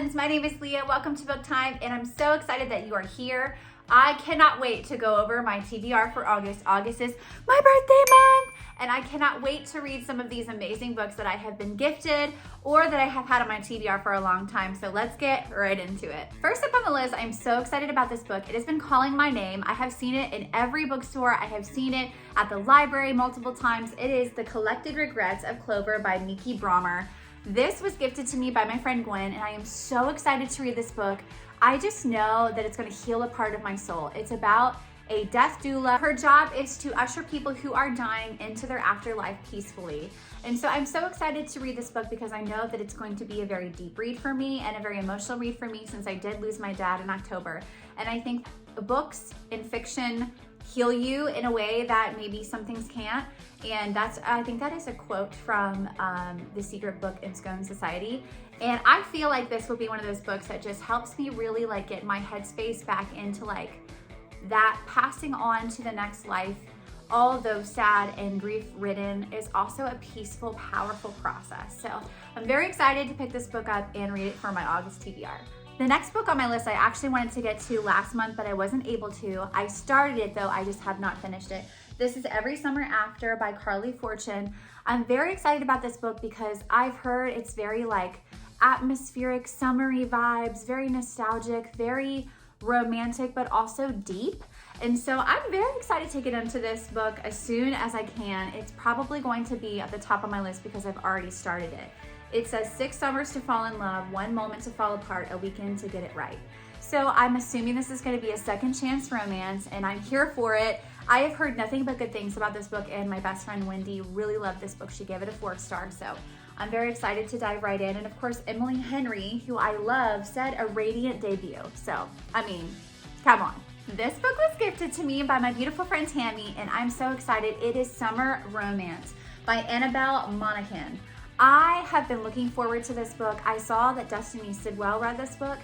friends, my name is Leah. Welcome to Book Time, and I'm so excited that you are here. I cannot wait to go over my TBR for August. August is my birthday month, and I cannot wait to read some of these amazing books that I have been gifted or that I have had on my TBR for a long time. So let's get right into it. First up on the list, I'm so excited about this book. It has been calling my name. I have seen it in every bookstore. I have seen it at the library multiple times. It is The Collected Regrets of Clover by Miki Brahmer. This was gifted to me by my friend Gwen, and I am so excited to read this book. I just know that it's going to heal a part of my soul. It's about a death doula. Her job is to usher people who are dying into their afterlife peacefully. And so I'm so excited to read this book because I know that it's going to be a very deep read for me and a very emotional read for me since I did lose my dad in October. And I think books and fiction heal you in a way that maybe some things can't. And I think that is a quote from The Secret Book in Scone Society. And I feel like this will be one of those books that just helps me really like get my headspace back into like that passing on to the next life, although sad and grief ridden, is also a peaceful, powerful process. So I'm very excited to pick this book up and read it for my August TBR. The next book on my list I actually wanted to get to last month, but I wasn't able to. I started it though, I just have not finished it. This is Every Summer After by Carly Fortune. I'm very excited about this book because I've heard it's very like atmospheric, summery vibes, very nostalgic, very romantic, but also deep. And so I'm very excited to get into this book as soon as I can. It's probably going to be at the top of my list because I've already started it. It says 6 summers to fall in love, 1 moment to fall apart, a weekend to get it right. So I'm assuming this is going to be a second chance romance, and I'm here for it. I have heard nothing but good things about this book, and my best friend Wendy really loved this book. She gave it a 4-star, so I'm very excited to dive right in. And of course, Emily Henry, who I love, said a radiant debut. So, I mean, come on. This book was gifted to me by my beautiful friend Tammy, and I'm so excited. It is Summer Romance by Annabelle Monaghan. I have been looking forward to this book. I saw that Destiny Sidwell read this book,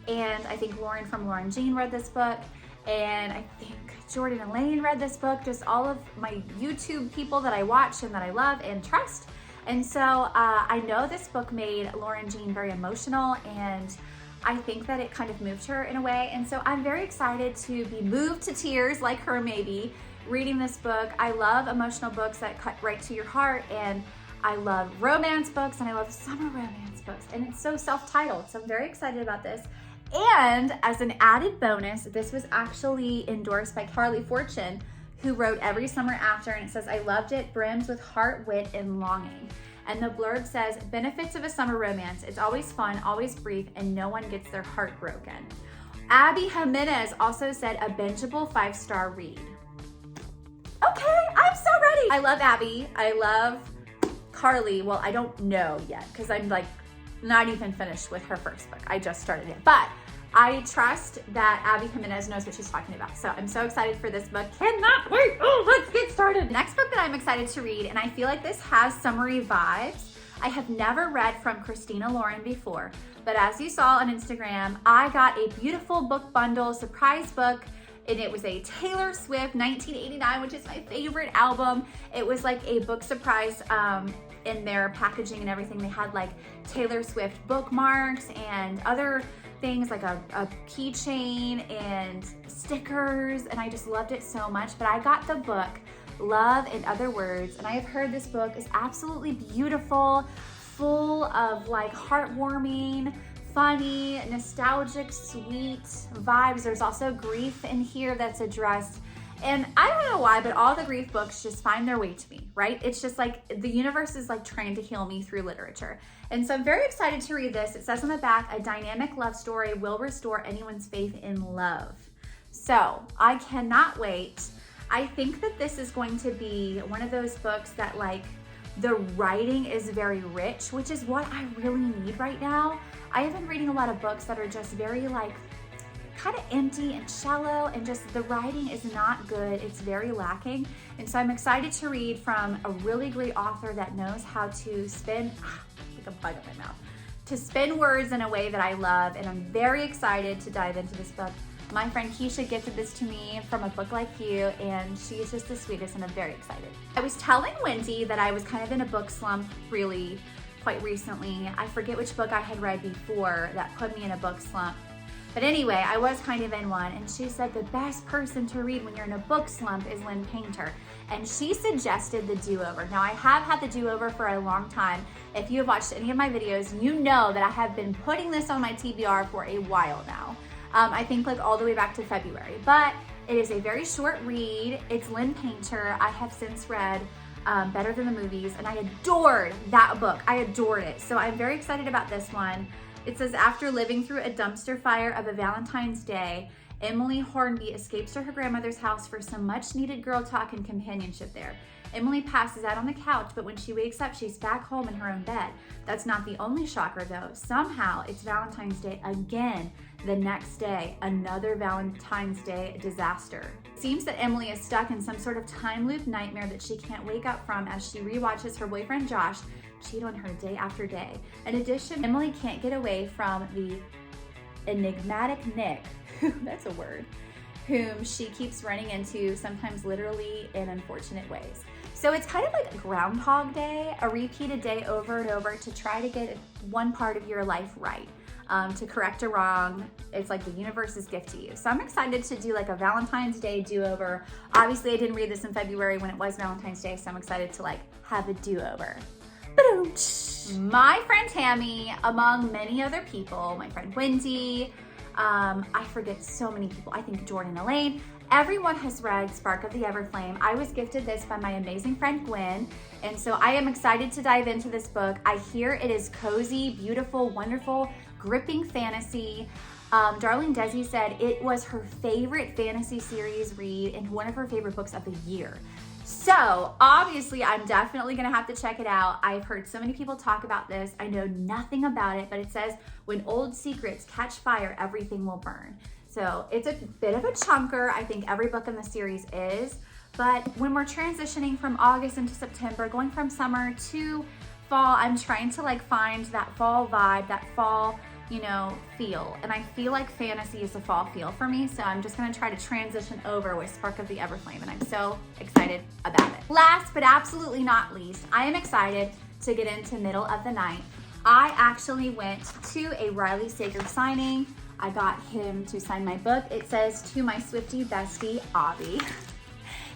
and I think Lauren from Lauren Jean read this book, and I think Jordan and Lane read this book, just all of my YouTube people that I watch and that I love and trust. And so I know this book made Lauren Jean very emotional, and I think that it kind of moved her in a way. And so I'm very excited to be moved to tears like her maybe reading this book. I love emotional books that cut right to your heart, and I love romance books, and I love summer romance books, and it's so self-titled. So I'm very excited about this. And as an added bonus, this was actually endorsed by Carly Fortune, who wrote Every Summer After, and it says, I loved it, brims with heart, wit, and longing. And the blurb says, benefits of a summer romance. It's always fun, always brief, and no one gets their heart broken. Abby Jimenez also said a bingeable 5-star read. Okay, I'm so ready. I love Abby. I love Carly. Well, I don't know yet because I'm like not even finished with her first book. I just started it. But I trust that Abby Jimenez knows what she's talking about. So I'm so excited for this book. Cannot wait. Oh, let's get started. Next book that I'm excited to read, and I feel like this has summery vibes. I have never read from Christina Lauren before, but as you saw on Instagram, I got a beautiful book bundle, surprise book, and it was a Taylor Swift 1989, which is my favorite album. It was like a book surprise in their packaging and everything. They had like Taylor Swift bookmarks and other things like a keychain and stickers, and I just loved it so much. But I got the book Love in Other Words, and I have heard this book is absolutely beautiful, full of like heartwarming, funny, nostalgic, sweet vibes. There's also grief in here that's addressed. And I don't know why, but all the grief books just find their way to me, right? It's just like the universe is like trying to heal me through literature. And so I'm very excited to read this. It says on the back, a dynamic love story will restore anyone's faith in love. So I cannot wait. I think that this is going to be one of those books that like the writing is very rich, which is what I really need right now. I have been reading a lot of books that are just very like kind of empty and shallow, and just the writing is not good. It's very lacking. And so I'm excited to read from a really great author that knows how to spin, like a bug in my mouth, to spin words in a way that I love. And I'm very excited to dive into this book. My friend Keisha gifted this to me from A Book Like You, and she's just the sweetest, and I'm very excited. I was telling Wendy that I was kind of in a book slump really quite recently. I forget which book I had read before that put me in a book slump. But anyway, I was kind of in one, and she said the best person to read when you're in a book slump is Lynn Painter. And she suggested The Do-Over. Now, I have had The Do-Over for a long time. If you have watched any of my videos, you know that I have been putting this on my TBR for a while now. I think like all the way back to February. But it is a very short read. It's Lynn Painter. I have since read Better Than the Movies, and I adored that book. I adored it. So I'm very excited about this one. It says, after living through a dumpster fire of a Valentine's Day, Emily Hornby escapes to her grandmother's house for some much needed girl talk and companionship there. Emily passes out on the couch, but when she wakes up, she's back home in her own bed. That's not the only shocker though. Somehow it's Valentine's Day again the next day, another Valentine's Day disaster. It seems that Emily is stuck in some sort of time loop nightmare that she can't wake up from as she rewatches her boyfriend Josh cheat on her day after day. In addition, Emily can't get away from the enigmatic Nick, that's a word, whom she keeps running into, sometimes literally in unfortunate ways. So it's kind of like Groundhog Day, a repeated day over and over to try to get one part of your life right, to correct a wrong. It's like the universe's gift to you. So I'm excited to do like a Valentine's Day do-over. Obviously I didn't read this in February when it was Valentine's Day, so I'm excited to like have a do-over. My friend Tammy, among many other people, my friend Wendy, I forget so many people, I think Jordan Elaine, everyone has read Spark of the Everflame. I was gifted this by my amazing friend Gwen, and so I am excited to dive into this book. I hear it is cozy, beautiful, wonderful, gripping fantasy. Darlene Desi said it was her favorite fantasy series read and one of her favorite books of the year. So obviously I'm definitely gonna have to check it out. I've heard so many people talk about this. I know nothing about it, but it says when old secrets catch fire, everything will burn. So it's a bit of a chunker. I think every book in the series is, but when we're transitioning from August into September, going from summer to fall, I'm trying to like find that fall vibe, that fall, you know, feel. And I feel like fantasy is a fall feel for me. So I'm just gonna try to transition over with Spark of the Everflame, and I'm so excited about it. Last but absolutely not least, I am excited to get into Middle of the Night. I actually went to a Riley Sager signing. I got him to sign my book. It says, to my Swiftie bestie, Abby.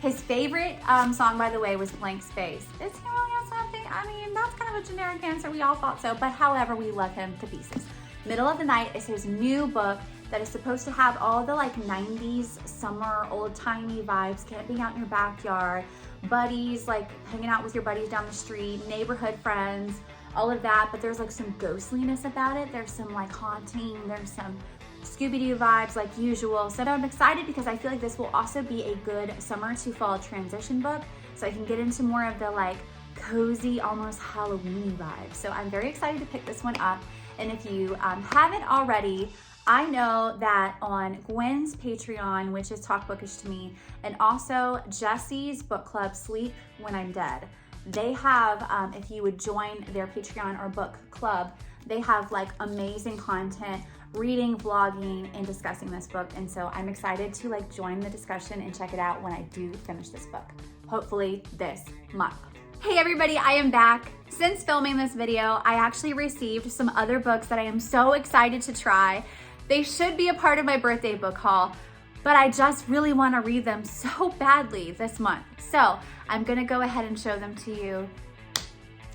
His favorite song, by the way, was Blank Space. Is he really on something? I mean, that's kind of a generic answer. We all thought so, but however, we love him to pieces. Middle of the Night is his new book that is supposed to have all the like 90s summer old-timey vibes, camping out in your backyard, buddies, like hanging out with your buddies down the street, neighborhood friends, all of that, but there's like some ghostliness about it. There's some like haunting, there's some Scooby-Doo vibes like usual. So I'm excited because I feel like this will also be a good summer to fall transition book, so I can get into more of the like cozy, almost Halloween vibes. So I'm very excited to pick this one up. And if you haven't already, I know that on Gwen's Patreon, which is Talk Bookish to Me, and also Jesse's book club, Sleep When I'm Dead, they have, if you would join their Patreon or book club, they have like amazing content, reading, vlogging, and discussing this book. And so I'm excited to like join the discussion and check it out when I do finish this book, hopefully this month. Hey everybody, I am back. Since filming this video, I actually received some other books that I am so excited to try. They should be a part of my birthday book haul, but I just really want to read them so badly this month. So I'm gonna go ahead and show them to you,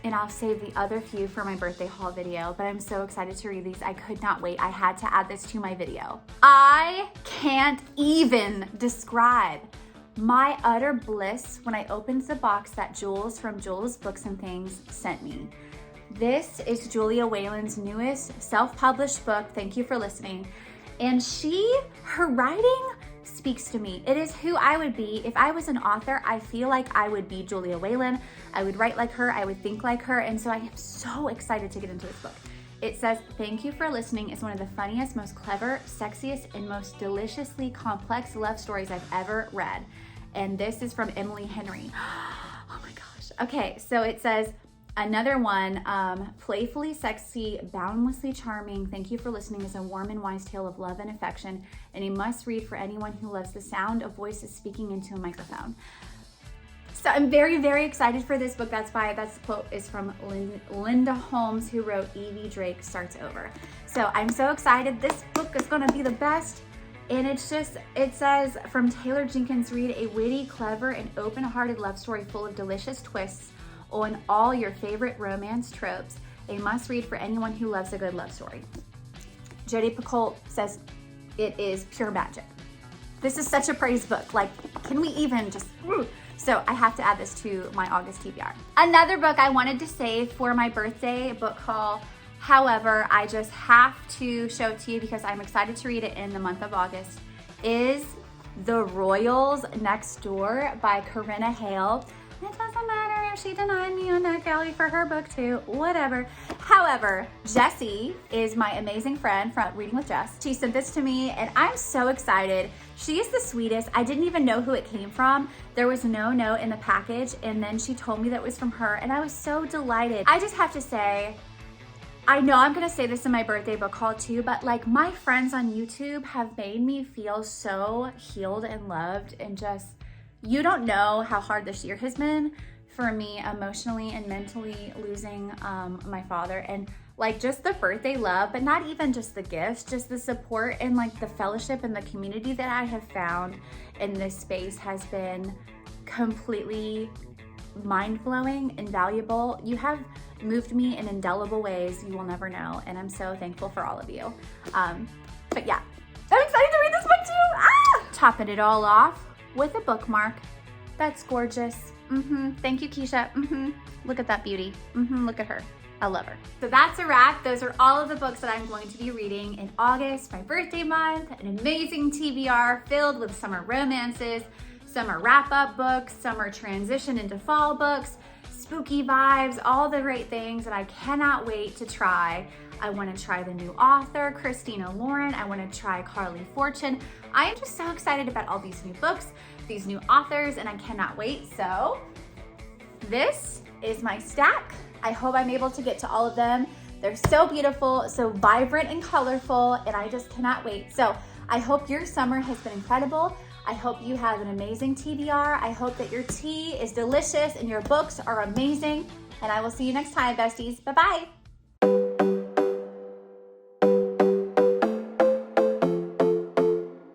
and I'll save the other few for my birthday haul video, but I'm so excited to read these. I could not wait. I had to add this to my video. I can't even describe my utter bliss when I opened the box that Jules from Jules Books and Things sent me. This is Julia Whalen's newest self-published book. Thank you for listening. And her writing speaks to me. It is who I would be. If I was an author, I feel like I would be Julia Whalen. I would write like her, I would think like her, and so I am so excited to get into this book. It says, thank you for listening. It's one of the funniest, most clever, sexiest, and most deliciously complex love stories I've ever read. And this is from Emily Henry. Oh my gosh. Okay, so it says, another one, playfully sexy, boundlessly charming. Thank you for listening is a warm and wise tale of love and affection, and a must read for anyone who loves the sound of voices speaking into a microphone. So I'm very, very excited for this book. That's quote is from Linda Holmes, who wrote Evie Drake Starts Over. So I'm so excited. This book is gonna be the best. And it says, from Taylor Jenkins Reid, a witty, clever, and open-hearted love story full of delicious twists on all your favorite romance tropes. A must-read for anyone who loves a good love story. Jodi Picoult says it is pure magic. This is such a praise book. Like, can we even just... So I have to add this to my August TBR. Another book I wanted to save for my birthday book haul. However, I just have to show it to you because I'm excited to read it in the month of August, is The Royals Next Door by Corinna Hale. It doesn't matter if she denied me on that Kelly for her book too, whatever. However, Jessie is my amazing friend from Reading with Jess. She sent this to me and I'm so excited. She is the sweetest. I didn't even know who it came from. There was no note in the package, and then she told me that it was from her and I was so delighted. I just have to say, I know I'm gonna say this in my birthday book haul too, but like my friends on YouTube have made me feel so healed and loved, and just, you don't know how hard this year has been for me emotionally and mentally, losing my father, and like just the birthday love, but not even just the gifts, just the support and like the fellowship and the community that I have found in this space has been completely mind-blowing and valuable. You have moved me in indelible ways you will never know, and I'm so thankful for all of you. But yeah, I'm excited to read this book too. Topping it all off with a bookmark. That's gorgeous. Thank you, Keisha. Look at that beauty. Look at her. I love her. So that's a wrap. Those are all of the books that I'm going to be reading in August, my birthday month. An amazing TBR filled with summer romances, summer wrap-up books, summer transition into fall books, spooky vibes, all the great things that I cannot wait to try. I want to try the new author, Christina Lauren. I want to try Carly Fortune. I am just so excited about all these new books, these new authors, and I cannot wait. So this is my stack. I hope I'm able to get to all of them. They're so beautiful, so vibrant and colorful, and I just cannot wait. So I hope your summer has been incredible. I hope you have an amazing TBR. I hope that your tea is delicious and your books are amazing. And I will see you next time, besties. Bye-bye.